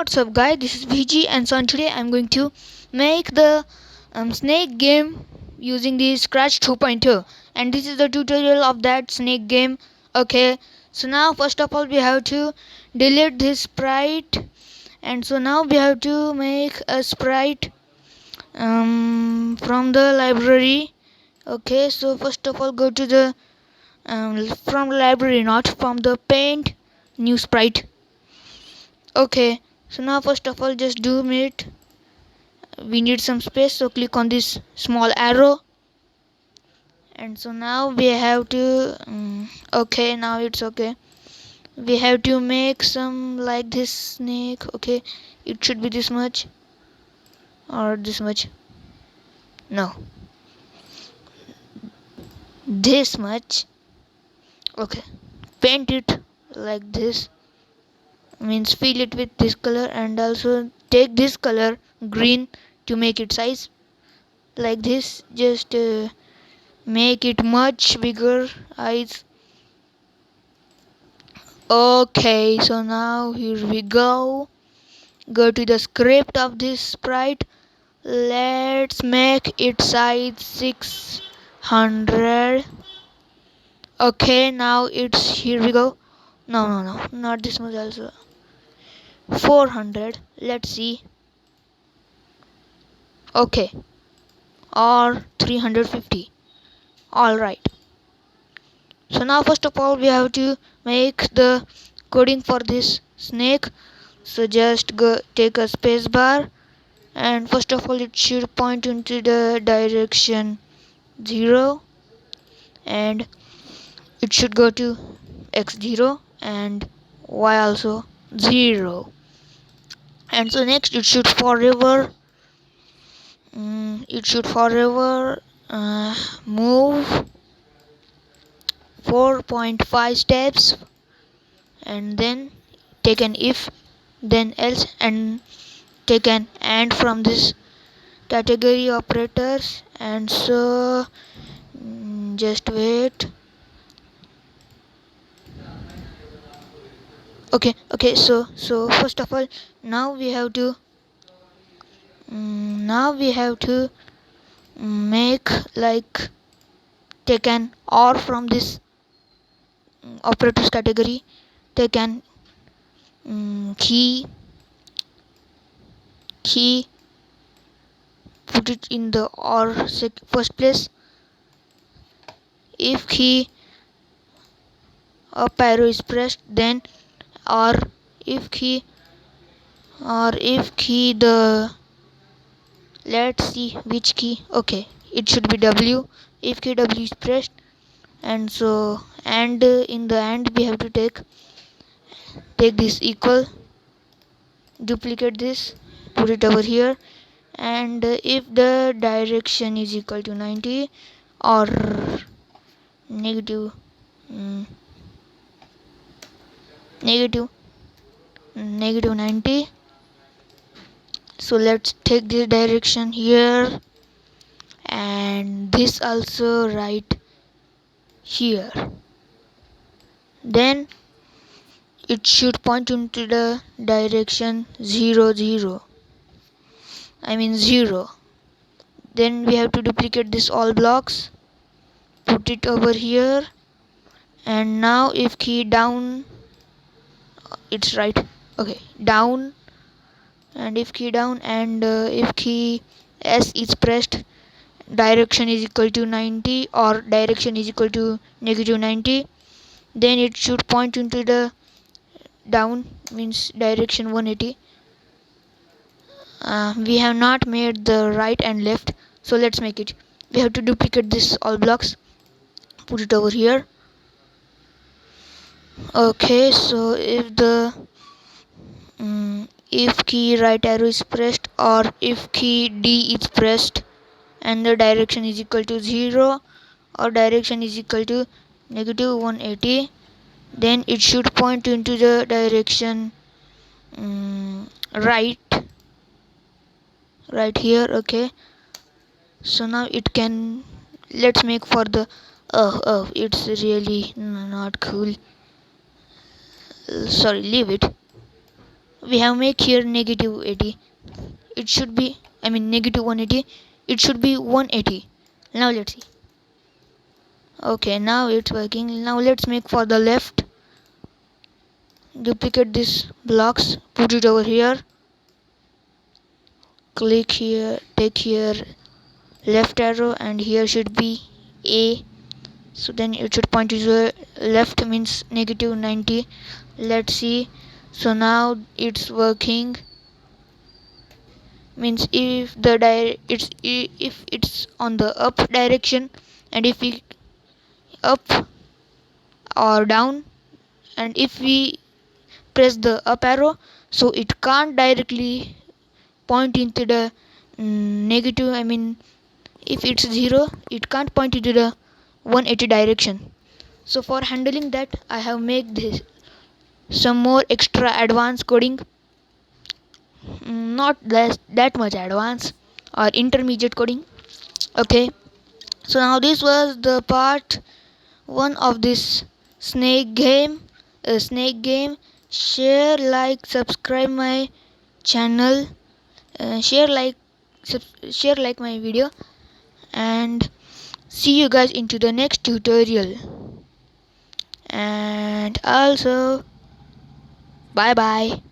What's up guys, this is VG and so today I'm going to make the snake game using the Scratch 2.0 and this is the tutorial of that snake game. Okay, so now first of all we have to delete this sprite, and so now we have to make a sprite from the library. Okay, so first of all go to the from the library, not from the paint, new sprite. Okay, so now first of all just do it. We need some space, so click on this small arrow, and so now we have to okay, now it's okay. We have to make some like this snake. Okay, it should be this much or this much. No, this much. Okay, paint it like this, means fill it with this color, and also take this color green to make it size like this. Just make it much bigger eyes. Okay, so now here we go to the script of this sprite. Let's make it size 600. Okay, now it's here we go. No, not this much, also 400. Let's see. Okay, or 350. All right, so now first of all we have to make the coding for this snake. So just go take a space bar, and first of all it should point into the direction 0, and it should go to x0 and y also 0, and so next it should forever move 4.5 steps, and then take an if, then else, and take an and from this category operators. And so just wait. Okay, so first of all now we have to make like take an or from this operators category, take an key, put it in the or first place. If key up arrow is pressed, then or if key the, let's see which key. Okay, it should be W. If key W is pressed, and so and in the and we have to take this equal, duplicate this, put it over here, and if the direction is equal to 90 or negative negative 90, so let's take this direction here, and this also right here. Then it should point into the direction 0 0, I mean 0. Then we have to duplicate this all blocks, put it over here, and now if key down, it's right. Okay, down, and if key down, and if key S is pressed, direction is equal to 90 or direction is equal to negative 90, then it should point into the down, means direction 180. We have not made the right and left, so let's make it. We have to duplicate this all blocks, put it over here. Okay, so if the if key right arrow is pressed or if key D is pressed and the direction is equal to 0 or direction is equal to negative 180, then it should point into the direction right here. Okay, so now it can, let's make for the it's really not cool. Sorry, leave it. we have make here negative 80. It should be, I mean negative 180. It should be 180. Now let's see. Okay, now it's working. Now let's make for the left. Duplicate this blocks, put it over here, click here, take here left arrow, and here should be A. So then it should point to the left, means negative 90. Let's see. So now it's working, means if the if it's on the up direction, and if we up or down, and if we press the up arrow, so it can't directly point into the negative, I mean if it's 0, it can't point into the 180 direction. So for handling that, I have made this some more extra advanced coding, not that much advanced or intermediate coding. Okay, so now this was the part 1 of this snake game. Share, like, subscribe my channel, share like my video, and see you guys into the next tutorial. And also, bye bye.